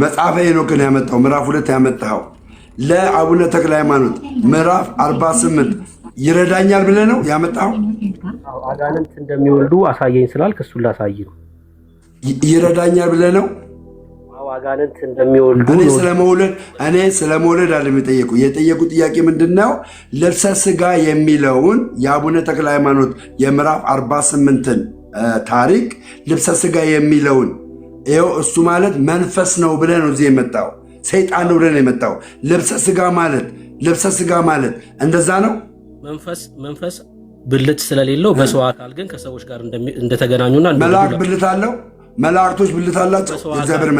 መጽሐፈ ሄኖክን ያመጣው ምዕራፍ 2 ያመጣው ለአቡነ ተክለ ሃይማኖት ምዕራፍ 48 ይረዳኛል ብለህ ነው ያመጣው? አጋንንት እንደሚወልዱ አሳየኝ ስላልክ እሱን ላሳይ ነው። ይረዳኛል ብለህ ነው? አጋንንት እንደሚወልዱ እኔ ስለመውለድ አለ የጠየቁ ጥያቄ ምንድነው? ልብሰ ሥጋ የሚለውን የአቡነ ተክለ ሃይማኖት የምዕራፍ 48ን ታሪክ ልብሰ ሥጋ የሚለውን ይኸው እሱ ማለት መንፈስ ነው ብለህ ነው እዚህ የመጣው። ሰይጣን ነው ብለህ ነው የመጣው። ልብሰ ሥጋ ማለት እንደዛ ነው። መንፈስ ብልት ስለሌለው በሰው አካል ግን ከሰዎች ጋር እንደተገናኙና መልአክ ብልት አለው። መላእክቶች ብልት አላቸው። የእግዚአብሔር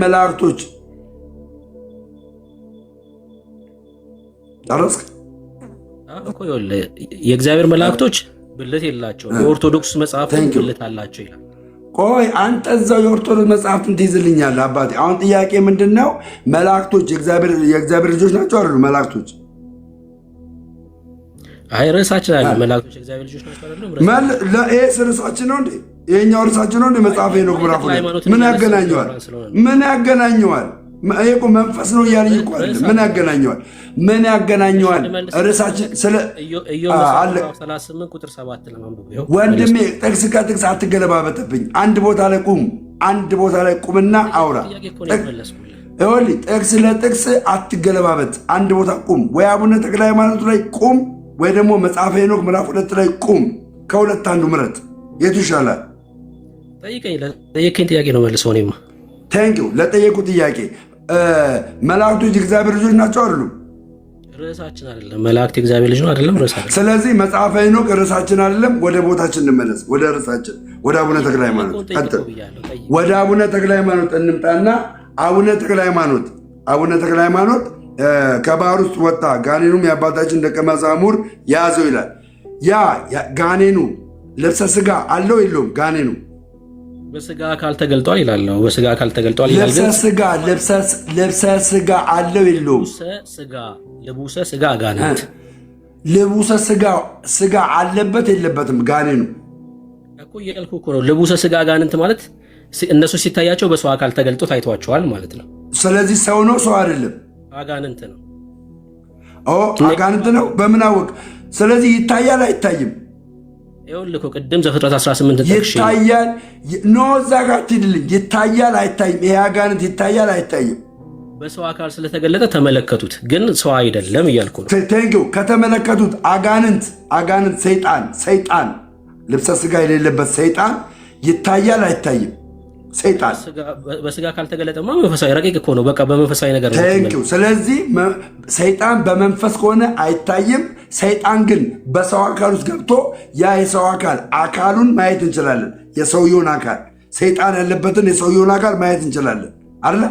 መላእክቶች ጨረስክ? የእግዚአብሔር መላእክቶች ብልት የላቸውም። የኦርቶዶክስ መጽሐፍ ብልት አላቸው ይላል። ቆይ አንተ እዛው የኦርቶዶክስ መጽሐፍትን ትይዝልኛለህ አባቴ። አሁን ጥያቄ ምንድነው? መላእክቶች የእግዚአብሔር ልጆች ናቸው አይደሉ? መላእክቶች ርዕሳችን አለ። መላእክቶች የእግዚአብሔር ልጆች ናቸው አይደሉ? ይሄስ ርዕሳችን ነው እንዴ? ይሄኛው ርዕሳችን ነው እንዴ? መጽሐፈ ሄኖክ ምዕራፍ 2 ምን ያገናኘዋል? ይሄ እኮ መንፈስ ነው እያለኝ እኮ አይደለም። ምን ያገናኘዋል? ርዕሳችን ስለ አለ 38 ቁጥር 7 ለማንበብ ወንድሜ፣ ጥቅስ ከጥቅስ አትገለባበጥብኝ። አንድ ቦታ ላይ ቁምና አውራ። ጥቅስ ለጥቅስ አትገለባበጥ። አንድ ቦታ ቁም። ወይ አቡነ ተክለ ሃይማኖት ላይ ቁም፣ ወይ ደግሞ መጽሐፈ ሄኖክ ምዕራፍ 2 ላይ ቁም። ከሁለት አንዱ ምረጥ። የቱ ይሻላል? ጠየቀኝ ጥያቄ ነው መልሰው። እኔማ ቴንኪው ለጠየቁ ጥያቄ። መላእክቶች የእግዚአብሔር ልጆች ናቸው አይደሉም? ርዕሳችን አይደለም። መላእክት የእግዚአብሔር ልጅ ነው አይደለም? ርዕሳችን። ስለዚህ መጽሐፈ ሄኖክ ርዕሳችን አይደለም። ወደ ቦታችን እንመለስ። ወደ ርዕሳችን ወደ አቡነ ተክለ ሃይማኖት ወደ አቡነ ተክለ ሃይማኖት እንምጣና አቡነ ተክለ ሃይማኖት ከባህር ውስጥ ወጣ፣ ጋኔኑም የአባታችን ደቀ መዛሙር ያዘው ይላል። ያ ጋኔኑ ልብሰ ሥጋ አለው የለውም? ጋኔኑ በሥጋ አካል ተገልጧል ይላል። በሥጋ አካል ተገልጧል ይላል። ልብሰ ሥጋ አለው የለውም? ልቡሰ ሥጋ ጋኔን ልቡሰ ሥጋ አለበት የለበትም? ጋኔኑ እኮ እያልኩ እኮ ነው። ልቡሰ ሥጋ ጋኔንት ማለት እነሱ ሲታያቸው በሰው አካል ተገልጦ ታይቷቸዋል ማለት ነው። ስለዚህ ሰው ነው? ሰው አይደለም? አጋንንት ነው። አጋንንት ነው። በምን አወቅ? ስለዚህ ይታያል አይታይም? ይኸውልህ ቅድም ዘፍጥረት 18 ይታያል። እዛ ጋር አትሂድልኝ። ይታያል አይታይም? ይሄ አጋንንት ይታያል አይታይም? በሰው አካል ስለተገለጠ ተመለከቱት፣ ግን ሰው አይደለም እያልኩ ነው። ቴንኪው። ከተመለከቱት አጋንንት ሰይጣን ልብሰ ሥጋ የሌለበት ሰይጣን ይታያል አይታይም? ሰይጣን በሥጋ ካልተገለጠማ መንፈሳዊ ረቂቅ እኮ ነው። በቃ በመንፈሳዊ ነገር ነው። ስለዚህ ሰይጣን በመንፈስ ከሆነ አይታይም። ሰይጣን ግን በሰው አካል ውስጥ ገብቶ ያ የሰው አካሉን ማየት እንችላለን። የሰውየውን አካል ሰይጣን ያለበትን የሰውየውን አካል ማየት እንችላለን አይደለ?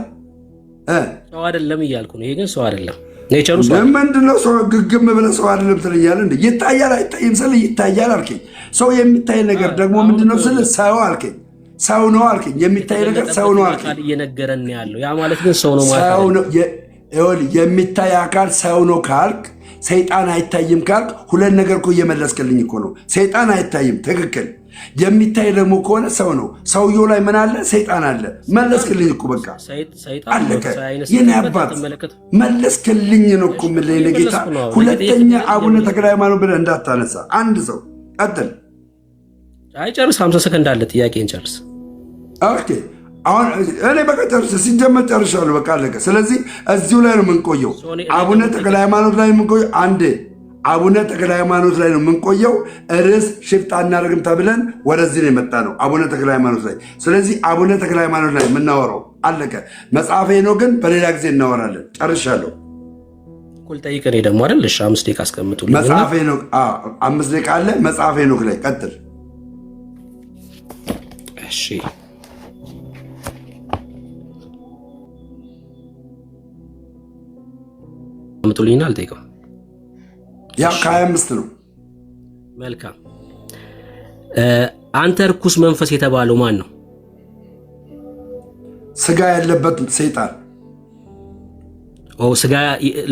ሰው አይደለም እያልኩ ነው። ይሄ ግን ሰው አይደለም። ኔቸሩ ሰው ምንድነው? ሰው ግግም ብለህ ሰው አይደለም ትለኛለህ እንዴ? ይታያል አይታይም ስል ይታያል አልከኝ። ሰው የሚታይ ነገር ደግሞ ምንድነው ስል ሰው አልከኝ። ሰው ነው አልከኝ። የሚታይ ነገር ሰው ነው አልከኝ። እየነገረን ያለው ያ ማለት ግን ሰው ነው ማለት ነው። የሚታይ አካል ሰው ነው ካልክ፣ ሰይጣን አይታይም ካልክ፣ ሁለት ነገር እኮ እየመለስክልኝ እኮ ነው። ሰይጣን አይታይም፣ ትክክል። የሚታይ ደግሞ ከሆነ ሰው ነው። ሰውየው ላይ ምን አለ? ሰይጣን አለ። መለስክልኝ እኮ በቃ አለቀ። የኔ አባት መለስክልኝ ነው እኮ የምልህ ጌታ። ሁለተኛ አቡነ ተክለ ሃይማኖት ብለህ እንዳታነሳ። አንድ ሰው ቀጥል። ጨርስ። 50 ሰከንድ አለ። ጥያቄን ጨርስ። ኦኬ። አሁን እኔ በቃ ጨርስ። ሲጀመር ጨርሻለሁ። በቃ አለቀ። ስለዚህ እዚሁ ላይ ነው የምንቆየው። አቡነ ተክለ ሃይማኖት ላይ የምንቆየው አቡነ ተክለ ሃይማኖት ላይ ነው የምንቆየው። ርዕስ ሽፍት አናደርግም ተብለን ወደዚህ ነው የመጣ ነው፣ አቡነ ተክለ ሃይማኖት ላይ። ስለዚህ አቡነ ተክለ ሃይማኖት ላይ የምናወራው አለቀ። መጽሐፈ ሄኖክ ግን በሌላ ጊዜ እናወራለን። ጨርሻለሁ። እኩል ጠይቀኔ ደግሞ አይደል? እሺ 5 ደቂቃ አስቀምጡልኝ። መጽሐፈ ሄኖክ 5 ደቂቃ አለ። መጽሐፈ ሄኖክ ላይ ቀጥል። እሺ አምጡልኝና አልጠይቀው። ያው ከ25 ነው። መልካም። አንተ ርኩስ መንፈስ የተባለው ማን ነው? ሥጋ ያለበት ሰይጣን።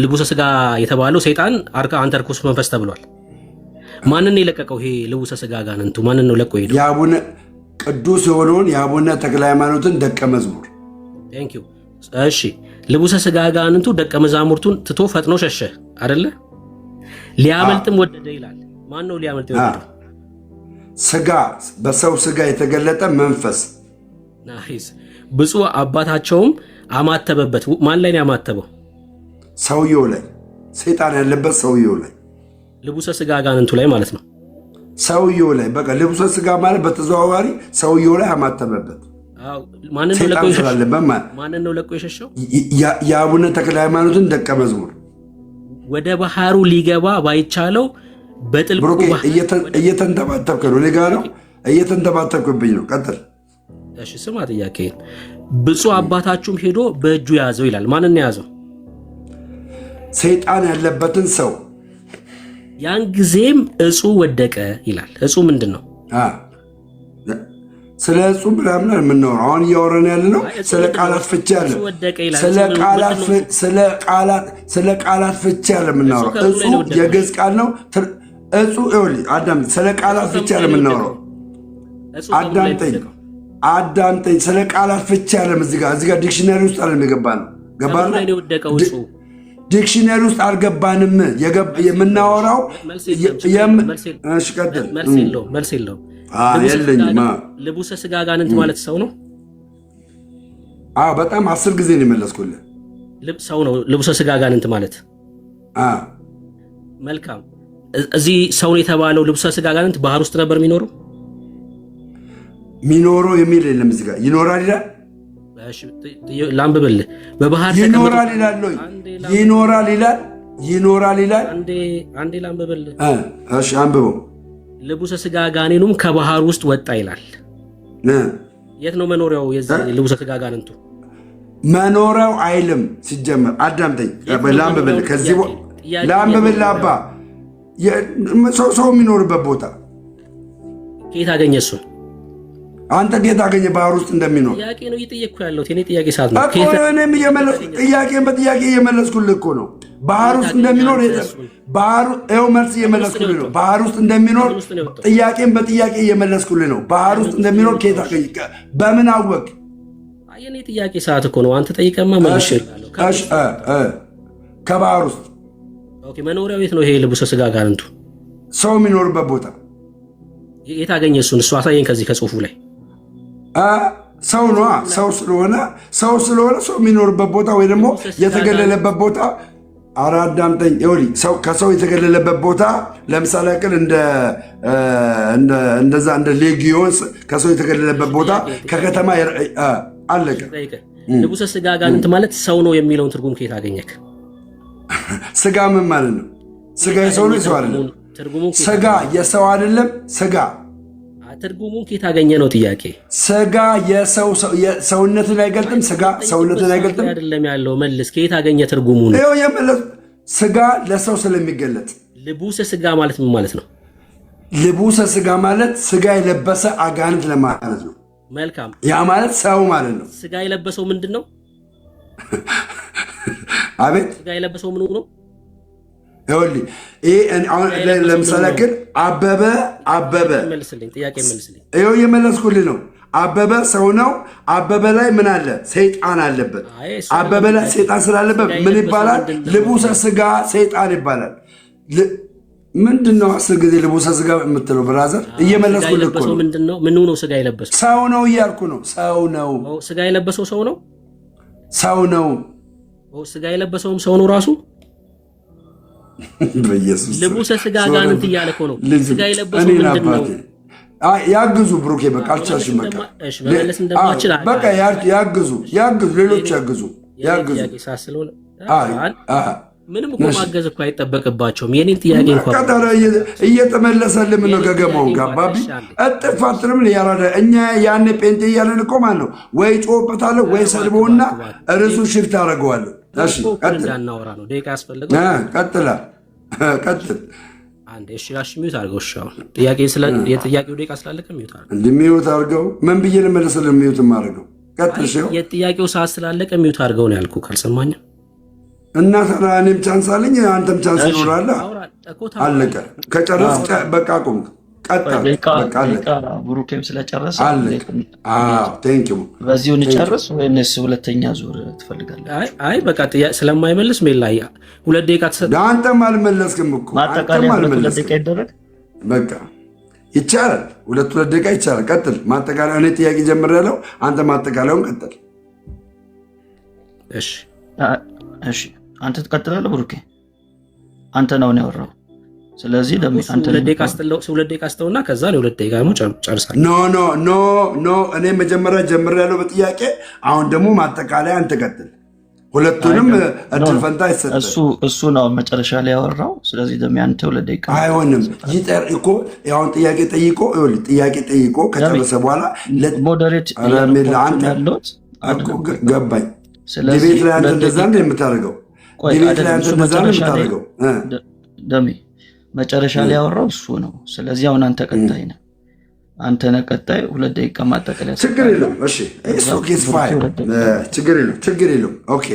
ልቡሰ ሥጋ የተባለው ሰይጣን አንተ ርኩስ መንፈስ ተብሏል። ማንን የለቀቀው? ይሄ ልቡሰ ሥጋ ጋንንቱ ማንን ነው ለቆ ሄደው? ቅዱስ የሆነውን የአቡነ ተክለ ሃይማኖትን ደቀ መዝሙር። ቴንክ ዩ። እሺ ልቡሰ ሥጋ አጋንንቱ ደቀ መዛሙርቱን ትቶ ፈጥኖ ሸሸ አይደለ? ሊያመልጥም ወደደ ይላል። ማን ነው ሊያመልጥ የወደደው? ሥጋ፣ በሰው ሥጋ የተገለጠ መንፈስ። ናይስ። ብፁዕ አባታቸውም አማተበበት። ማን ላይ ነው ያማተበው? ሰውየው ላይ፣ ሰይጣን ያለበት ሰውየው ላይ፣ ልቡሰ ሥጋ አጋንንቱ ላይ ማለት ነው። ሰውየው ላይ በቃ ልቡሰ ሥጋ ማለት በተዘዋዋሪ ሰውየው ላይ አማተበበት። ማንን ነው ለቆ የሸሸው? የአቡነ ተክለ ሃይማኖትን ደቀ መዝሙር። ወደ ባህሩ ሊገባ ባይቻለው በጥልቁ እየተንተባተብክ ነው። እኔ ጋር ነው እየተንተባተብክብኝ ነው። ቀጥል። እሺ ስማ ጥያቄ። ብፁዕ አባታችሁም ሄዶ በእጁ ያዘው ይላል። ማንን ነው የያዘው? ሰይጣን ያለበትን ሰው። ያን ጊዜም እጹ ወደቀ ይላል። እጹ ምንድን ነው? ስለ እጹ ምናምን የምናወራው አሁን እያወራን ያለ ነው። ስለ ቃላት ፍቺ ያለ ስለ ቃላት ፍቺ ያለ የምናወራው። እጹ የግዕዝ ቃል ነው። እጹ ይኸውልህ አዳም፣ ስለ ቃላት ፍቺ ያለ የምናወራው። አዳምጠኝ። ስለ ቃላት ፍቺ ያለ እዚህ ጋር ዲክሽነሪ ውስጥ አለ የገባ ነው። ገባህ? ዲክሽነሪ ውስጥ አልገባንም። የምናወራው ቀጥል። መልስ የለውም። ልቡሰ ሥጋ አጋንንት ማለት ሰው ነው? በጣም 10 ጊዜ ነው የመለስኩልህ። ሰው ነው ልቡሰ ሥጋ አጋንንት ማለት። መልካም። እዚህ ሰውን የተባለው ልቡሰ ሥጋ አጋንንት ባህር ውስጥ ነበር የሚኖረው የሚል የለም። እዚህ ጋር ይኖራል ይላል። ላንብብልህ። በባህር ይኖራል ይላል። ይኖራል ይላል። አንዴ ላንብብልህ። እሺ አንብበው። ልቡሰ ሥጋ አጋኔኑም ከባህር ውስጥ ወጣ ይላል። የት ነው መኖሪያው የዚህ ልቡሰ ሥጋ አጋንንቱ? መኖሪያው አይልም ሲጀመር። አዳምጠኝ፣ ላንብብልህ። ከዚህ ላንብብልህ። አባ ሰው የሚኖርበት ቦታ ከየት አገኘ እሱን? አንተ ጌታ አገኘ ባህር ውስጥ እንደሚኖር ጥያቄ ነው እየጠየቅኩ ያለሁት። የኔ ጥያቄ ሰዓት ነው። እኔም ጥያቄን በጥያቄ እየመለስኩልህ እኮ ነው። ባህር ውስጥ እንደሚኖር ይኸው መልስ እየመለስኩልህ ነው። ባህር ውስጥ እንደሚኖር ጥያቄን በጥያቄ እየመለስኩልህ ነው። ባህር ውስጥ እንደሚኖር ጌታ አገኘ በምን አወቅ? የኔ ጥያቄ ሰዓት እኮ ነው። አንተ ጠይቀማ መልሽ። ከባህር ውስጥ መኖሪያው የት ነው? ይሄ ልቡሰ ሥጋ አጋንንቱ ሰው የሚኖርበት ቦታ የት አገኘ እሱን? እሱ አሳየኝ ከዚህ ከጽሁፉ ላይ። ሰው ነዋ። ሰው ስለሆነ ሰው የሚኖርበት ቦታ ወይ ደግሞ የተገለለበት ቦታ። አዳምጠኝ። ይኸውልህ ከሰው የተገለለበት ቦታ ለምሳሌ ያክል እንደዛ እንደ ሌጊዮን ከሰው የተገለለበት ቦታ ከከተማ አለቀ። ልቡሰ ሥጋ አጋንንት ማለት ሰው ነው የሚለውን ትርጉም ከየት አገኘክ? ሥጋ ምን ማለት ነው? ሥጋ የሰው ነው የሰው አይደለም? ሥጋ የሰው አይደለም። ሥጋ ትርጉሙን ከየት አገኘ ነው ጥያቄ። ሥጋ ሰውነትን አይገልጥም። ሥጋ ሰውነትን አይገልጥም አይደለም ያለው። መልስ። ከየት አገኘ ትርጉሙን? ሥጋ ለሰው ስለሚገለጥ። ልቡሰ ሥጋ ማለት ምን ማለት ነው? ልቡሰ ሥጋ ማለት ሥጋ የለበሰ አጋንንት ለማለት ነው። መልካም። ያ ማለት ሰው ማለት ነው። ሥጋ የለበሰው ምንድን ነው? አቤት። ሥጋ የለበሰው ምን ነው? ይኸውልህ ለምሳሌ ግን አበበ ይኸው እየመለስኩልህ ነው። አበበ ሰው ነው። አበበ ላይ ምን አለ? ሰይጣን አለበት። አበበ ላይ ሰይጣን ስላለበት ምን ይባላል? ልቡሰ ሥጋ ሰይጣን ይባላል። ምንድን ነው 10 ጊዜ ልቡሰ ሥጋ የምትለው? ብራዘር እየመለስኩልህ እኮ ነው። ምኑ ነው ሥጋ የለበሰው? ሰው ነው እያልኩ ነው። ሰው ነው። ሥጋ የለበሰው ሰው ነው። ሰው ነው። ሥጋ የለበሰውም ሰው ነው ራሱ። ልቡሰ ሥጋ አጋንንት እያለ እኮ ነው። ሥጋ የለበሰው ምንድን ነው? ያግዙ ብሩኬ፣ በቃ አልቻልሽም። በቃ ያግዙ፣ ሌሎች ያግዙ። ምንም እኮ ማገዝ እኮ አይጠበቅባቸውም። የኔን ጥያቄ እንኳን እየተመለሰልም ነው። ገገማውን ጋባቢ እጥፋትንም ያራዳ እኛ ያኔ ጴንጤ እያለን እኮ ማለት ነው። ወይ ጮህበታለሁ ወይ ሰድበውና ርዕሱ ሽፍት አደርገዋለሁ። እንዳናወራ ነው። ደቂቃ ያስፈልገው። ቀጥል። አንዴ እሺ፣ ሚዩት አድርገው። እሺ፣ አሁን የጥያቄው ደቂቃ ስላለቀ ሚዩት አድርገው። ሚዩት አድርገው። ምን ብዬ ልመለስልህ? ሚዩት ማድረገው። ቀጥል። የጥያቄው ሰዓት ስላለቀ ሚዩት አድርገው ነው ያልኩህ። ካልሰማኝም እና ታዲያ እኔም ቻንስ አለኝ፣ አንተም ቻንስ ይኖራል። አለቀ። ከጨረስክ በቃ ቁም። ቀጥል። ብሩኬም ስለጨረሰ በዚሁ እንጨርስ ወይስ ሁለተኛ ዙር ትፈልጋለህ? አይ በቃ ስለማይመልስ ሜላ 2 ደቂቃ ተሰጠ። አንተም አልመለስክም እኮ ማጠቃለያ 2 ደቂቃ ይደረግ። በቃ ይቻላል፣ 2 ደቂቃ ይቻላል። ቀጥል ማጠቃለያ። እኔ ጥያቄ ጀምሬያለሁ፣ አንተ ማጠቃለያውን ቀጥል። እሺ አንተ ትቀጥላለህ ብሩኬ፣ አንተ ነው ያወራው። ስለዚህ አንተ 2 ደቂቃ አስተውና ከዛ ነው 2 ደቂቃ ደግሞ ጨርሳለሁ። ኖ እኔ መጀመሪያ ጀምሬያለሁ በጥያቄ። አሁን ደግሞ ማጠቃለያ አንተ ቀጥል። ሁለቱንም እድል ፈንታ ይሰጣል። እሱ ነው መጨረሻ ላይ ያወራው። ስለዚህ ደግሞ አንተ 2 ደቂቃ አይሆንም። ይጠር እኮ ያውን ጥያቄ ጠይቆ ከጨረሰ በኋላ ሞዴሬት ያለውት ገባኝ። ዲቤት ላይ አንተ እንደዛ ነው የምታደርገው። ዲቤት ላይ አንተ እንደዛ ነው የምታደርገው። ደሜ መጨረሻ ላይ ያወራው እሱ ነው። ስለዚህ አሁን አንተ ቀጣይ ነህ። አንተ ነህ ቀጣይ። 2 ደቂቃ ማጠቃለያ። ችግር የለውም። እሺ ችግር የለውም። ኦኬ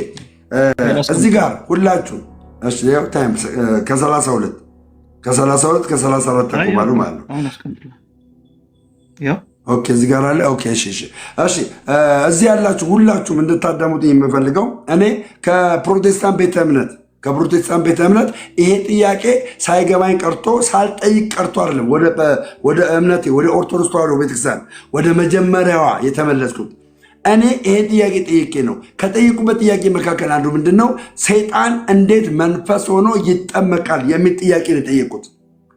እዚህ ጋር ሁላችሁ እሺ፣ ያው ታይም ከ32 ከ34 ተቆማሉ ማለት ነው። ኦኬ እዚህ ጋር አለ። ኦኬ እሺ እዚህ ያላችሁ ሁላችሁም እንድታዳሙት የምፈልገው እኔ ከፕሮቴስታንት ቤተ እምነት ይሄ ጥያቄ ሳይገባኝ ቀርቶ ሳልጠይቅ ቀርቶ አይደለም። ወደ እምነቴ ወደ ኦርቶዶክስ ተዋሕዶ ቤተክርስቲያን ወደ መጀመሪያዋ የተመለስኩት እኔ ይሄን ጥያቄ ጠይቄ ነው። ከጠይቁበት ጥያቄ መካከል አንዱ ምንድን ነው? ሰይጣን እንዴት መንፈስ ሆኖ ይጠመቃል የሚል ጥያቄ ነው የጠየቁት።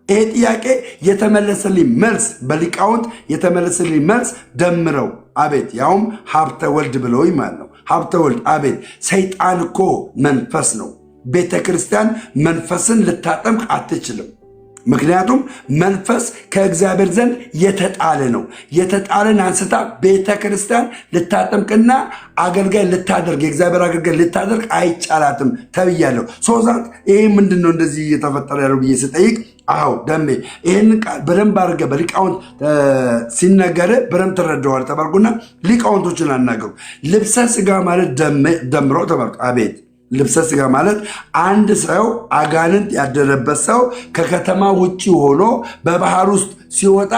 ይሄ ጥያቄ የተመለሰልኝ መልስ በሊቃውንት የተመለሰልኝ መልስ ደምረው አቤት፣ ያውም ሀብተ ወልድ ብለውኝ ማለት ነው። ሀብተ ወልድ አቤት፣ ሰይጣን እኮ መንፈስ ነው። ቤተ ክርስቲያን መንፈስን ልታጠምቅ አትችልም። ምክንያቱም መንፈስ ከእግዚአብሔር ዘንድ የተጣለ ነው። የተጣለን አንስታ ቤተ ክርስቲያን ልታጠምቅና አገልጋይ ልታደርግ የእግዚአብሔር አገልጋይ ልታደርግ አይቻላትም ተብያለሁ። ሶዛት ይሄ ምንድን ነው እንደዚህ እየተፈጠረ ያለው ብዬ ስጠይቅ፣ አዎ ደሜ ይህንን ቃል በደንብ አድርገህ በሊቃውንት ሲነገር በደንብ ትረዳዋል ተባልኩና ሊቃውንቶችን አናገሩ። ልብሰ ስጋ ማለት ደምረው ተባልኩ። አቤት ልብሰ ስጋ ማለት አንድ ሰው አጋንንት ያደረበት ሰው ከከተማ ውጭ ሆኖ በባህር ውስጥ ሲወጣ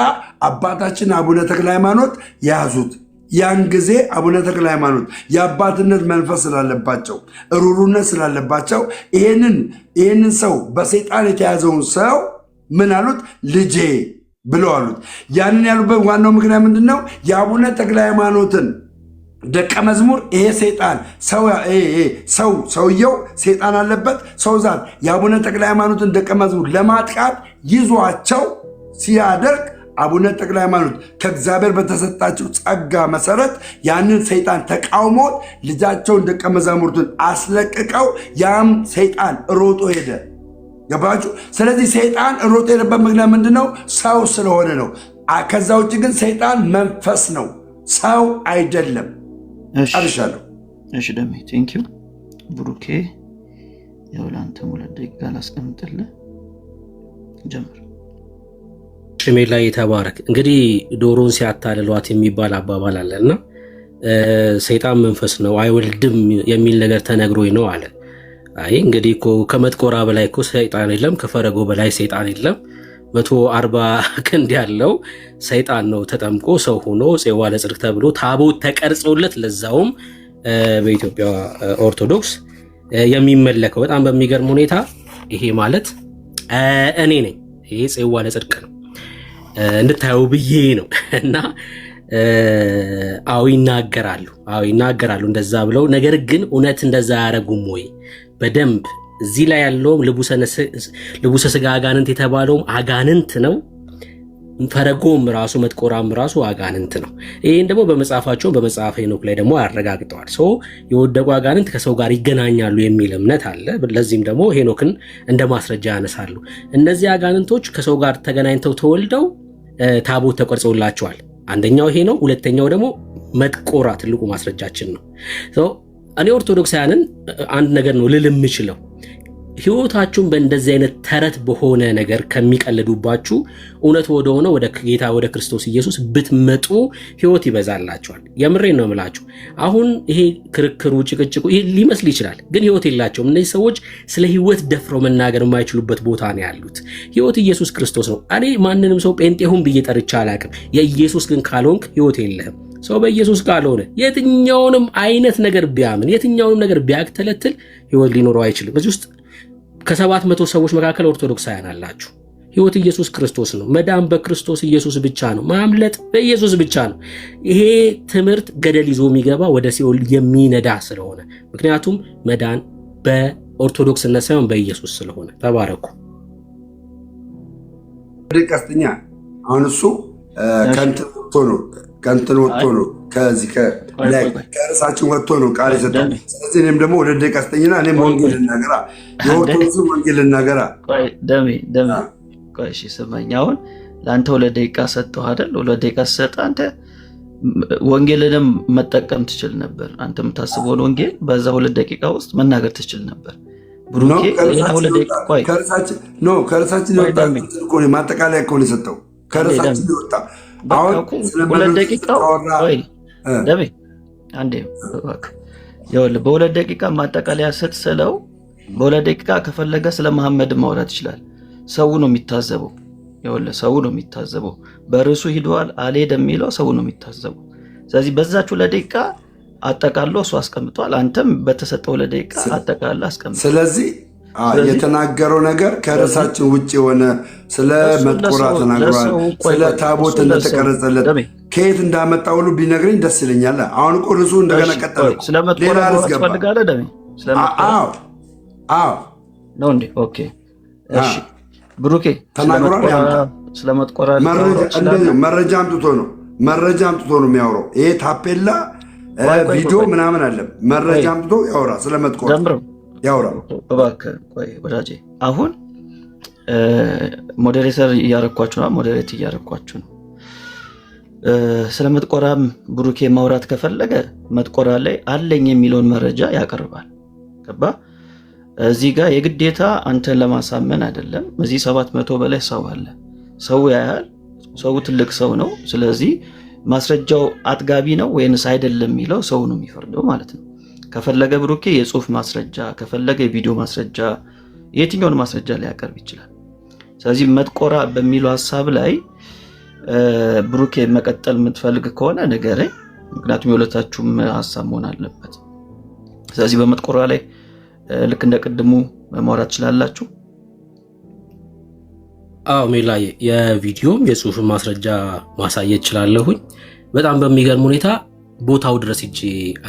አባታችን አቡነ ተክለ ሃይማኖት ያዙት። ያን ጊዜ አቡነ ተክለ ሃይማኖት የአባትነት መንፈስ ስላለባቸው ሩሩነት ስላለባቸው ይህንን ሰው በሰይጣን የተያዘውን ሰው ምን አሉት? ልጄ ብለው አሉት። ያንን ያሉበት ዋናው ምክንያት ምንድን ነው? የአቡነ ተክለ ሃይማኖትን ደቀ መዝሙር ይሄ ሰይጣን ሰውየው ሰይጣን አለበት ሰው ዛት የአቡነ ተክለ ሃይማኖትን ደቀ መዝሙር ለማጥቃት ይዟቸው ሲያደርግ አቡነ ተክለ ሃይማኖት ከእግዚአብሔር በተሰጣቸው ጸጋ መሰረት ያንን ሰይጣን ተቃውሞት ልጃቸውን ደቀ መዛሙርቱን አስለቅቀው ያም ሰይጣን ሮጦ ሄደ። ገባችሁ? ስለዚህ ሰይጣን ሮጦ ሄደበት ምክንያት ምንድነው? ሰው ስለሆነ ነው። ከዛ ውጭ ግን ሰይጣን መንፈስ ነው፣ ሰው አይደለም። አርሻለሁ። እሺ ደሜ ቴንኪው ብሩኬ። ያው ለአንተ 2 ደቂቃ ላስቀምጥልህ። ጀምር። ሽሜ ላይ የተባረክ። እንግዲህ ዶሮን ሲያታልሏት የሚባል አባባል አለና ሰይጣን መንፈስ ነው አይወልድም የሚል ነገር ተነግሮኝ ነው አለ። አይ እንግዲህ እኮ ከመጥቆራ በላይ እኮ ሰይጣን የለም፣ ከፈረጎ በላይ ሰይጣን የለም። 140 ክንድ ያለው ሰይጣን ነው ተጠምቆ ሰው ሆኖ ጽዋ ለጽድቅ ተብሎ ታቦት ተቀርጾለት፣ ለዛውም በኢትዮጵያ ኦርቶዶክስ የሚመለከው። በጣም በሚገርም ሁኔታ ይሄ ማለት እኔ ነኝ። ይሄ ጽዋ ለጽድቅ ነው እንድታየው ብዬ ነው። እና አዎ ይናገራሉ እንደዛ ብለው። ነገር ግን እውነት እንደዛ ያደረጉም ወይ? በደንብ እዚህ ላይ ያለውም ልቡሰ ስጋ አጋንንት የተባለውም አጋንንት ነው። ፈረጎም ራሱ መጥቆራም ራሱ አጋንንት ነው። ይህን ደግሞ በመጽሐፋቸውን በመጽሐፈ ሄኖክ ላይ ደግሞ ያረጋግጠዋል። የወደቁ አጋንንት ከሰው ጋር ይገናኛሉ የሚል እምነት አለ። ለዚህም ደግሞ ሄኖክን እንደ ማስረጃ ያነሳሉ። እነዚህ አጋንንቶች ከሰው ጋር ተገናኝተው ተወልደው ታቦት ተቀርጾላቸዋል። አንደኛው ይሄ ነው። ሁለተኛው ደግሞ መጥቆራ ትልቁ ማስረጃችን ነው። እኔ ኦርቶዶክሳውያንን አንድ ነገር ነው ልል የምችለው፣ ህይወታችሁን በእንደዚህ አይነት ተረት በሆነ ነገር ከሚቀልዱባችሁ እውነት ወደሆነ ወደ ጌታ ወደ ክርስቶስ ኢየሱስ ብትመጡ ህይወት ይበዛላችኋል። የምሬን ነው የምላችሁ። አሁን ይሄ ክርክሩ፣ ጭቅጭቁ ይሄ ሊመስል ይችላል፣ ግን ህይወት የላቸውም። እነዚህ ሰዎች ስለ ህይወት ደፍረው መናገር የማይችሉበት ቦታ ነው ያሉት። ህይወት ኢየሱስ ክርስቶስ ነው። እኔ ማንንም ሰው ጴንጤሁን ብዬ ጠርቻ አላቅም። የኢየሱስ ግን ካልሆንክ ህይወት የለህም። ሰው በኢየሱስ ካልሆነ የትኛውንም አይነት ነገር ቢያምን የትኛውንም ነገር ቢያክተለትል ህይወት ሊኖረው አይችልም። በዚህ ውስጥ ከ700 ሰዎች መካከል ኦርቶዶክሳውያን አላችሁ። ህይወት ኢየሱስ ክርስቶስ ነው። መዳን በክርስቶስ ኢየሱስ ብቻ ነው። ማምለጥ በኢየሱስ ብቻ ነው። ይሄ ትምህርት ገደል ይዞ የሚገባ ወደ ሲኦል የሚነዳ ስለሆነ፣ ምክንያቱም መዳን በኦርቶዶክስነት ሳይሆን በኢየሱስ ስለሆነ። ተባረኩ። ቀስተኛ አሁን እሱ ከእንትን ወጥቶ ነው ከዚህ ከእርሳችን ወጥቶ ነው ቃል የሰጠው። ስለዚህ እኔም ደግሞ ወደ ቀስተኝና እኔም ወንጌል ልናገራ የኦርቶዶክስ ወንጌል ልናገራ። ደሜ ቆይ እሺ ስማኝ። አሁን ለአንተ 2 ደቂቃ ሰጠሁ አይደል? 2 ደቂቃ ሰጠ። አንተ ወንጌልንም መጠቀም ትችል ነበር። አንተ የምታስበውን ወንጌል በዛ 2 ደቂቃ ውስጥ መናገር ትችል ነበር። ብሩኬ ሌላ 2 ደቂቃ ቆይ ከእርሳችን ወጣ እኮ ነው ማጠቃለያ እኮ ነው የሰጠው። ከእርሳችን ወጣ አሁን 2 ደቂቃ ቆይ ደሜ አንዴ ይኸውልህ፣ በ2 ደቂቃ ማጠቃለያ ስትስለው በ2 ደቂቃ ከፈለገ ስለ መሐመድ ማውራት ይችላል። ሰው ነው የሚታዘበው። ይኸውልህ ሰው ነው የሚታዘበው። በርሱ ሂዷል አልሄደም የሚለው ሰው ነው የሚታዘበው። ስለዚህ በዛች 2 ደቂቃ አጠቃሎ እሱ አስቀምጧል። አንተም በተሰጠው 2 ደቂቃ አጠቃሎ አስቀምጧል። ስለዚህ የተናገረው ነገር ከርዕሳችን ውጭ የሆነ ስለ መጥቆራ ተናግሯል። ስለ ታቦት እንደተቀረጸለት ከየት እንዳመጣ ሁሉ ቢነግረኝ ደስ ይለኛል። አሁን እኮ ርዕሱ እንደገና ቀጠለ። ስለ መጥቆራ ትፈልጋለህ ደሜ? አዎ ነው እንዴ? ኦኬ እሺ ብሩኬ ስለ መጥቆራ መረጃ አምጥቶ ነው የሚያወራው። ይሄ ታፔላ ቪዲዮ ምናምን አለ። መረጃ አምጥቶ ያወራ ስለ መጥቆራ ያወራ። እባክህ ቆይ ወዳጄ፣ አሁን ሞዴሬተር እያረኳችሁ ነው። ሞዴሬት እያረኳችሁ ነው። ስለ መጥቆራም ብሩኬ ማውራት ከፈለገ መጥቆራ ላይ አለኝ የሚለውን መረጃ ያቀርባል። ገባ? እዚህ ጋር የግዴታ አንተን ለማሳመን አይደለም። እዚህ 700 በላይ ሰው አለ። ሰው ያያል። ሰው ትልቅ ሰው ነው። ስለዚህ ማስረጃው አጥጋቢ ነው ወይንስ አይደለም የሚለው ሰው ነው የሚፈርደው ማለት ነው። ከፈለገ ብሩኬ የጽሁፍ ማስረጃ፣ ከፈለገ የቪዲዮ ማስረጃ፣ የትኛውን ማስረጃ ሊያቀርብ ይችላል። ስለዚህ መጥቆራ በሚለው ሐሳብ ላይ ብሩኬ መቀጠል የምትፈልግ ከሆነ ንገረኝ። ምክንያቱም የሁለታችሁም ሐሳብ መሆን አለበት። ስለዚህ በመጥቆራ ላይ ልክ እንደ ቅድሙ ማውራት ትችላላችሁ። አዎ ሜላዬ፣ የቪዲዮም የጽሁፍ ማስረጃ ማሳየት እችላለሁኝ። በጣም በሚገርም ሁኔታ ቦታው ድረስ ሂጄ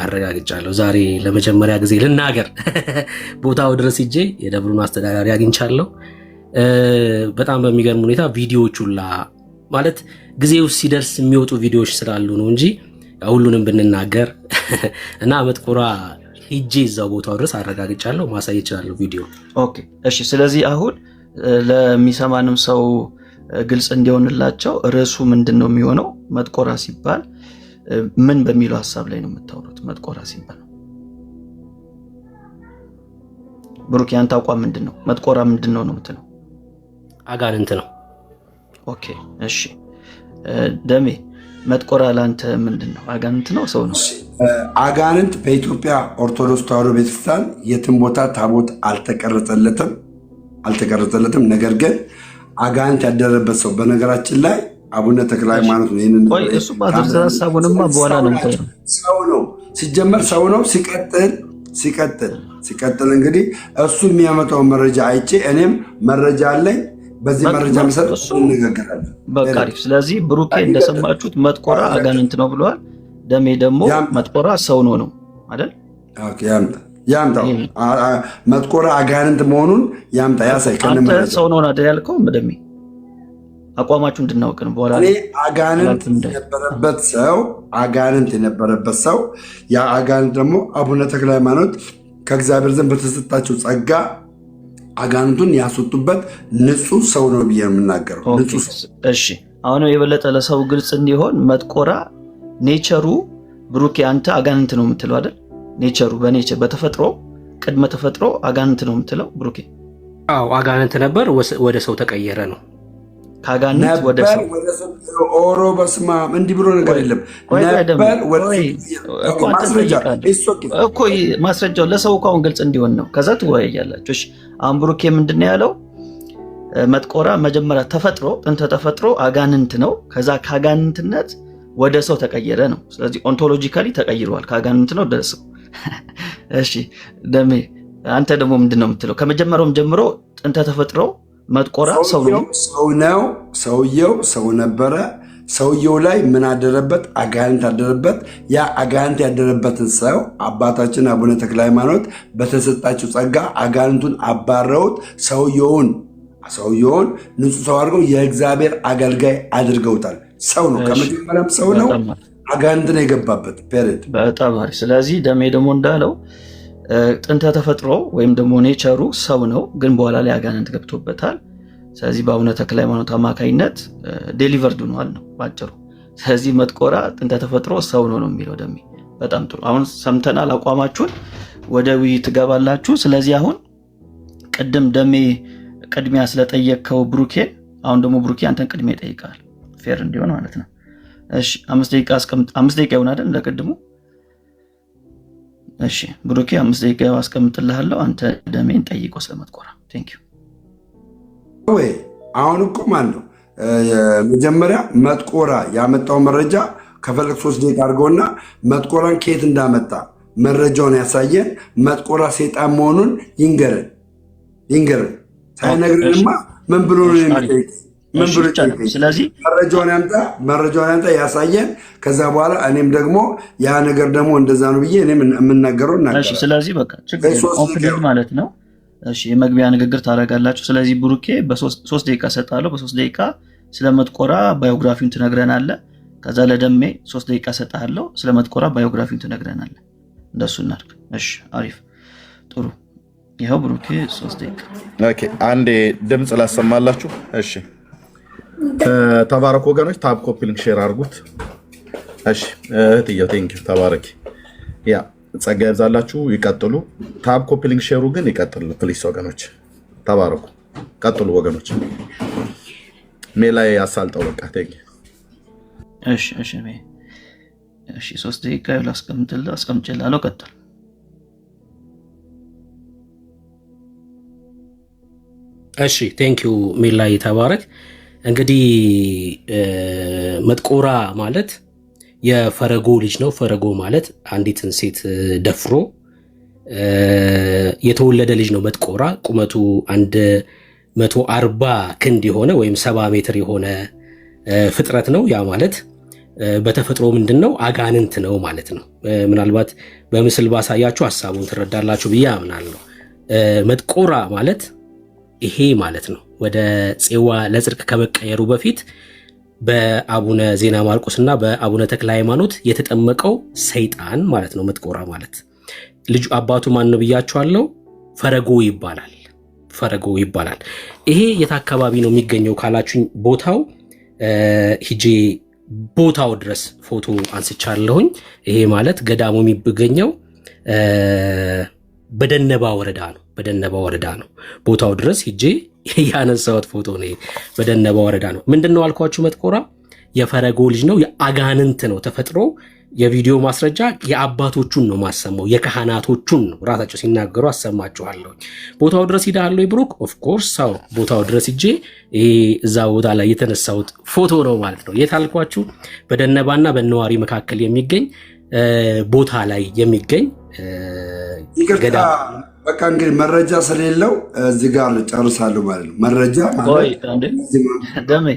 አረጋግጫለሁ። ዛሬ ለመጀመሪያ ጊዜ ልናገር ቦታው ድረስ ሂጄ የደብሩን አስተዳዳሪ አግኝቻለሁ። በጣም በሚገርም ሁኔታ ቪዲዮዎቹላ ማለት ጊዜው ሲደርስ የሚወጡ ቪዲዮዎች ስላሉ ነው እንጂ ሁሉንም ብንናገር እና መጥቆራ ሂጄ እዛው ቦታው ድረስ አረጋግጫለሁ፣ ማሳየት እችላለሁ ቪዲዮ። ኦኬ እሺ። ስለዚህ አሁን ለሚሰማንም ሰው ግልጽ እንዲሆንላቸው ርዕሱ ምንድን ነው የሚሆነው? መጥቆራ ሲባል ምን በሚለው ሐሳብ ላይ ነው የምታወሩት? መጥቆራ ሲባል ብሩክ ያንተ አቋም ምንድን ነው? መጥቆራ ምንድን ነው የምትለው? አጋንንት ነው። ኦኬ እሺ። ደሜ መጥቆራ ለአንተ ምንድን ነው? አጋንንት ነው ሰው ነው? አጋንንት በኢትዮጵያ ኦርቶዶክስ ተዋሕዶ ቤተክርስቲያን የትም ቦታ ታቦት አልተቀረጸለትም። ነገር ግን አጋንንት ያደረበት ሰው በነገራችን ላይ አቡነ ተክለ ሃይማኖት ነው። ይሄንን እሱ ባዝርዝር ሐሳቡንማ በኋላ ነው የምታየው። ሰው ነው ሲጀመር ሰው ነው። ሲቀጥል እንግዲህ እሱ የሚያመጣው መረጃ አይቼ እኔም መረጃ አለኝ። በዚህ መረጃ መሰረት እንነጋገራለን። በቃ አሪፍ። ስለዚህ ብሩኬ እንደሰማችሁት መጥቆራ አጋንንት ነው ብለዋል። ደሜ ደግሞ መጥቆራ ሰው ነው አይደል? ኦኬ ያምጣው። መጥቆራ አጋንንት መሆኑን ያምጣ ያሳይ። አንተ ሰው ነው አይደል ያልከው? ደሜ አቋማችሁ እንድናውቅ ነው። በኋላ እኔ አጋንንት የነበረበት ሰው ያ አጋንንት ደግሞ አቡነ ተክለ ሃይማኖት ከእግዚአብሔር ዘንድ በተሰጣቸው ጸጋ አጋንንቱን ያስወጡበት ንጹህ ሰው ነው ብዬ የምናገረው። እሺ አሁን የበለጠ ለሰው ግልጽ እንዲሆን መጥቆራ ኔቸሩ ብሩኬ አንተ አጋንንት ነው የምትለው አይደል? ኔቸሩ በኔቸር በተፈጥሮ ቅድመ ተፈጥሮ አጋንንት ነው የምትለው ብሩኬ አዎ አጋንንት ነበር፣ ወደ ሰው ተቀየረ ነው። ከአጋንንት ወደ ሰው ኦሮ በስማ እንዲህ ብሎ ነገር የለም ነበር ማስረጃው ለሰው እኮ አሁን ግልጽ እንዲሆን ነው። ከዛ ትወያያላችሁ። እሺ አሁን ብሩኬ ምንድን ነው ያለው? መጥቆራ መጀመሪያ ተፈጥሮ ጥንተ ተፈጥሮ አጋንንት ነው። ከዛ ከአጋንንትነት ወደ ሰው ተቀየረ ነው። ስለዚህ ኦንቶሎጂካሊ ተቀይሯል፣ ከአጋንንት ነው ወደ ሰው። እሺ ደሜ አንተ ደግሞ ምንድን ነው የምትለው? ከመጀመሪያውም ጀምሮ ጥንተ ተፈጥሮ መጥቆራ ሰው ነው። ሰውየው ሰው ነበረ። ሰውየው ላይ ምን አደረበት? አጋንንት አደረበት። ያ አጋንንት ያደረበትን ሰው አባታችን አቡነ ተክለ ሃይማኖት በተሰጣቸው ጸጋ አጋንንቱን አባረውት ሰውየውን ንጹሕ ሰው አድርገው የእግዚአብሔር አገልጋይ አድርገውታል። ሰው ነው፣ ከመጀመሪያም ሰው ነው። አጋንንት ነው የገባበት። ፔሬድ በጣም አሪፍ። ስለዚህ ደሜ ደግሞ እንዳለው ጥንተ ተፈጥሮ ወይም ደግሞ ኔቸሩ ሰው ነው፣ ግን በኋላ ላይ አጋንንት ገብቶበታል። ስለዚህ በአቡነ ተክለ ሃይማኖት አማካኝነት ዴሊቨርድ ሆኗል ነው ባጭሩ። ስለዚህ መጥቆራ ጥንተ ተፈጥሮ ሰው ነው ነው የሚለው ደሜ። በጣም ጥሩ። አሁን ሰምተናል አቋማችሁን፣ ወደ ውይይት ትገባላችሁ። ስለዚህ አሁን ቅድም ደሜ ቅድሚያ ስለጠየቅከው ብሩኬን፣ አሁን ደግሞ ብሩኬ አንተን ቅድሚያ ይጠይቃል፣ ፌር እንዲሆን ማለት ነው። እሺ 5 ደቂቃ አስቀምጥ። 5 ደቂቃ ይሆን አይደል ለቅድሙ? እሺ ብሩኬ 5 ደቂቃ አስቀምጥልሃለሁ። አንተ ደሜን ጠይቀው ስለመጥቆራ። ቴንክ ዩ። ወይ አሁን እኮ ማን ነው መጀመሪያ መጥቆራ ያመጣው መረጃ ከፈለግ 3 ደቂቃ አድርገውና መጥቆራን ከየት እንዳመጣ መረጃውን ያሳየን። መጥቆራ ሰይጣን መሆኑን ይንገረን። ሳይነግረንማ ምን ብሎ ነው የሚጠይቅ? ስለዚህ መረጃውን ያምጣ ያሳየን። ከዛ በኋላ እኔም ደግሞ ያ ነገር ደግሞ እንደዛ ነው ብዬ እኔም የምናገረው እናገራለሁ። ስለዚህ በቃ ችግር ኦፕኒንግ ማለት ነው። እሺ የመግቢያ ንግግር ታደርጋላችሁ። ስለዚህ ብሩኬ በ3 ደቂቃ ሰጣለሁ። በ3 ደቂቃ ስለ መጥቆራ ባዮግራፊውን ትነግረናለህ። ከዛ ለደሜ 3 ደቂቃ ሰጣለሁ። ስለ መጥቆራ ባዮግራፊውን ትነግረናለህ። እንደሱ እናድርግ። እሺ አሪፍ ጥሩ። ይኸው ብሩኬ 3 ደቂቃ። ኦኬ አንዴ ድምፅ ላሰማላችሁ። እሺ ተባረክ ወገኖች፣ ታብ ኮፒ ሊንክ ሼር አድርጉት። እሺ እህትየው ቴንኪው ተባረኪ። ያ ጸጋ ይብዛላችሁ። ይቀጥሉ። ታብ ኮፒ ሊንክ ሼሩ ግን ይቀጥል ፕሊስ ወገኖች፣ ተባረኩ። ቀጥሉ ወገኖች። ሜላይ ያሳልጠው በቃ ቴንኪው። እሺ 3 ደቂቃ አስቀምጬልሃለሁ። ቀጥል። እሺ ቴንኪው ሜላይ ተባረክ። እንግዲህ መጥቆራ ማለት የፈረጎ ልጅ ነው። ፈረጎ ማለት አንዲትን ሴት ደፍሮ የተወለደ ልጅ ነው። መጥቆራ ቁመቱ 140 ክንድ የሆነ ወይም 70 ሜትር የሆነ ፍጥረት ነው። ያ ማለት በተፈጥሮ ምንድን ነው? አጋንንት ነው ማለት ነው። ምናልባት በምስል ባሳያችሁ ሀሳቡን ትረዳላችሁ ብዬ አምናለሁ። መጥቆራ ማለት ይሄ ማለት ነው። ወደ ጽዋ ለጽድቅ ከመቀየሩ በፊት በአቡነ ዜና ማርቆስ እና በአቡነ ተክለ ሃይማኖት የተጠመቀው ሰይጣን ማለት ነው። መጥቆራ ማለት ልጁ አባቱ ማን ነው ብያችኋለሁ? ፈረጎ ይባላል። ይሄ የት አካባቢ ነው የሚገኘው ካላችሁኝ፣ ቦታው ሂጄ ቦታው ድረስ ፎቶ አንስቻለሁኝ። ይሄ ማለት ገዳሙ የሚገኘው በደነባ ወረዳ ነው። ቦታው ድረስ ሂጄ ያነሳሁት ፎቶ ነው። በደነባ ወረዳ ነው። ምንድነው አልኳችሁ? መጥቆራ የፈረጎ ልጅ ነው። የአጋንንት ነው ተፈጥሮ። የቪዲዮ ማስረጃ የአባቶቹን ነው ማሰማው፣ የካህናቶቹን ነው ራሳቸው ሲናገሩ አሰማችኋለሁ። ቦታው ድረስ ሂዳለሁ ብሩክ። ኦፍ ኮርስ አዎ፣ ቦታው ድረስ ሂጄ እዛ ቦታ ላይ የተነሳሁት ፎቶ ነው ማለት ነው። የት አልኳችሁ? በደነባና በነዋሪ መካከል የሚገኝ ቦታ ላይ የሚገኝ ገዳም። በቃ እንግዲህ መረጃ ስለሌለው እዚህ ጋር ጨርሳለሁ ማለት ነው። መረጃ ደሜ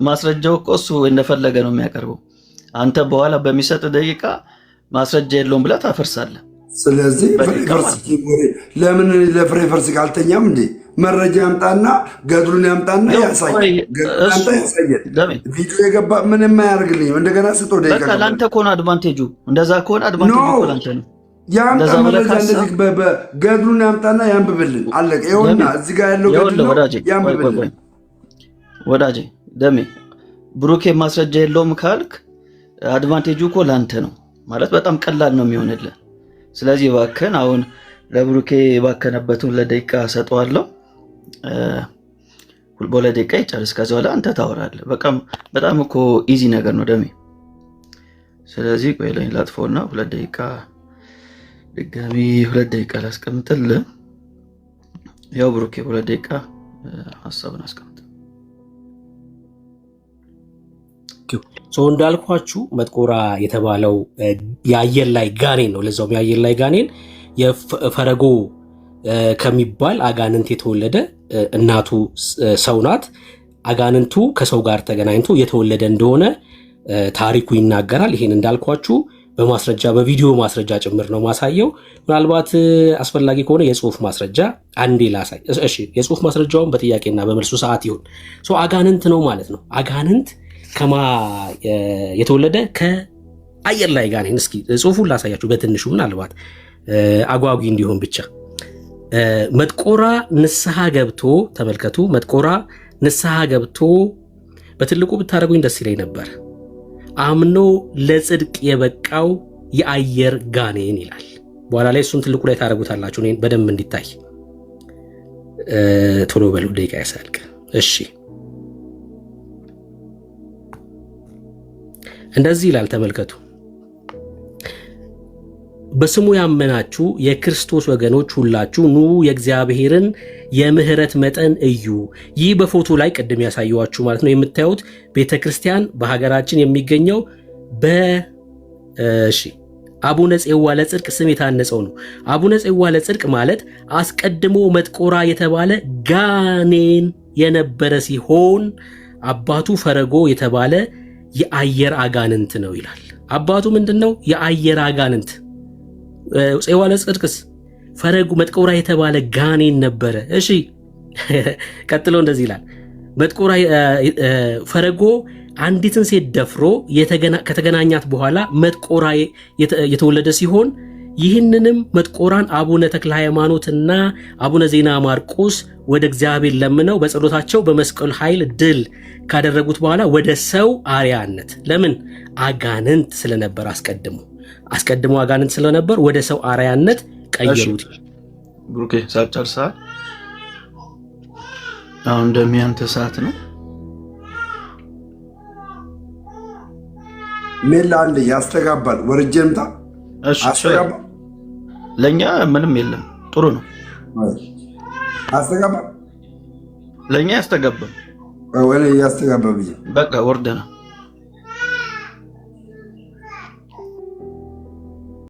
ማስረጃው እኮ እሱ እንደፈለገ ነው የሚያቀርበው። አንተ በኋላ በሚሰጥ ደቂቃ ማስረጃ የለውም ብለህ ታፈርሳለህ። ስለዚህ ለምን ለፍሬ ፈርስ ካልተኛም እንዴ? መረጃ ያምጣና ገድሉን ያምጣና ያሳየን። ቪዲዮ የገባ ምንም አያደርግልኝም። እንደገና ስጦ ደቂቃ ለአንተ ከሆነ አድቫንቴጁ፣ እንደዛ ከሆነ አድቫንቴጁ ለአንተ ነው። ያምጣ መረጃ እንደዚህ ገድሉን ያምጣና ያንብብልን። አለቀ። ይኸውና እዚህ ጋር ያለው ገድሉ ያንብብልን። ወዳጄ ደሜ ብሩኬ ማስረጃ የለውም ካልክ አድቫንቴጁ እኮ ለአንተ ነው ማለት በጣም ቀላል ነው የሚሆንልህ። ስለዚህ እባክህን አሁን ለብሩኬ የባከነበትን ለደቂቃ ሰጠዋለሁ። በሁለት ደቂቃ ይጨርስ። ከዛ በኋላ አንተ ታወራለህ። በጣም እኮ ኢዚ ነገር ነው ደሜ። ስለዚህ ቆይ ላይ ላጥፎና 2 ደቂቃ ድጋሚ 2 ደቂቃ ላስቀምጥልህ። ያው ብሩኬ 2 ደቂቃ ሐሳብን አስቀምጥ። እንዳልኳችሁ መጥቆራ የተባለው የአየር ላይ ጋኔን ነው። ለዛውም የአየር ላይ ጋኔን የፈረጎ ከሚባል አጋንንት የተወለደ እናቱ ሰው ናት። አጋንንቱ ከሰው ጋር ተገናኝቶ የተወለደ እንደሆነ ታሪኩ ይናገራል። ይሄን እንዳልኳችሁ በማስረጃ በቪዲዮ ማስረጃ ጭምር ነው ማሳየው። ምናልባት አስፈላጊ ከሆነ የጽሁፍ ማስረጃ አንዴ ላሳይ። እሺ፣ የጽሁፍ ማስረጃውን በጥያቄና በመልሱ ሰዓት ይሁን። አጋንንት ነው ማለት ነው። አጋንንት ከማ የተወለደ ከአየር ላይ ጋኔን። እስኪ ጽሁፉን ላሳያችሁ በትንሹ ምናልባት አጓጊ እንዲሆን ብቻ። መጥቆራ ንስሐ ገብቶ ተመልከቱ። መጥቆራ ንስሐ ገብቶ በትልቁ ብታደርጉኝ ደስ ይለኝ ነበር። አምኖ ለጽድቅ የበቃው የአየር ጋኔን ይላል። በኋላ ላይ እሱን ትልቁ ላይ ታደርጉታላችሁ እኔን በደንብ እንዲታይ። ቶሎ በሉ ደቂቃ ያሳልቅ። እሺ እንደዚህ ይላል ተመልከቱ። በስሙ ያመናችሁ የክርስቶስ ወገኖች ሁላችሁ ኑ የእግዚአብሔርን የምህረት መጠን እዩ። ይህ በፎቶ ላይ ቅድም ያሳየዋችሁ ማለት ነው የምታዩት ቤተክርስቲያን በሀገራችን የሚገኘው አቡነ ጽዋ ለጽድቅ ስም የታነጸው ነው። አቡነ ጽዋ ለጽድቅ ማለት አስቀድሞ መጥቆራ የተባለ ጋኔን የነበረ ሲሆን አባቱ ፈረጎ የተባለ የአየር አጋንንት ነው ይላል። አባቱ ምንድነው? የአየር አጋንንት። ጽዋ ለጽድቅስ ፈረጎ መጥቆራ የተባለ ጋኔን ነበረ። እሺ ቀጥሎ እንደዚህ ይላል። መጥቆራ ፈረጎ አንዲትን ሴት ደፍሮ ከተገናኛት በኋላ መጥቆራ የተወለደ ሲሆን ይህንንም መጥቆራን አቡነ ተክለ ሃይማኖትና አቡነ ዜና ማርቆስ ወደ እግዚአብሔር ለምነው በጸሎታቸው በመስቀል ኃይል ድል ካደረጉት በኋላ ወደ ሰው አርያነት ለምን አጋንንት ስለነበር አስቀድሞ አጋንንት ስለነበር ወደ ሰው አርያነት ቀየሩት። ብሩኬ ሳጨርሳ አሁን እንደሚያንተ ሰዓት ነው። ሜላ አንድ ያስተጋባል። ወርጀምታ አስተጋባ። ለኛ ምንም የለም። ጥሩ ነው። አስተጋባ። ለኛ ያስተጋባ ወይ ያስተጋባ ብዬ በቃ ወርደና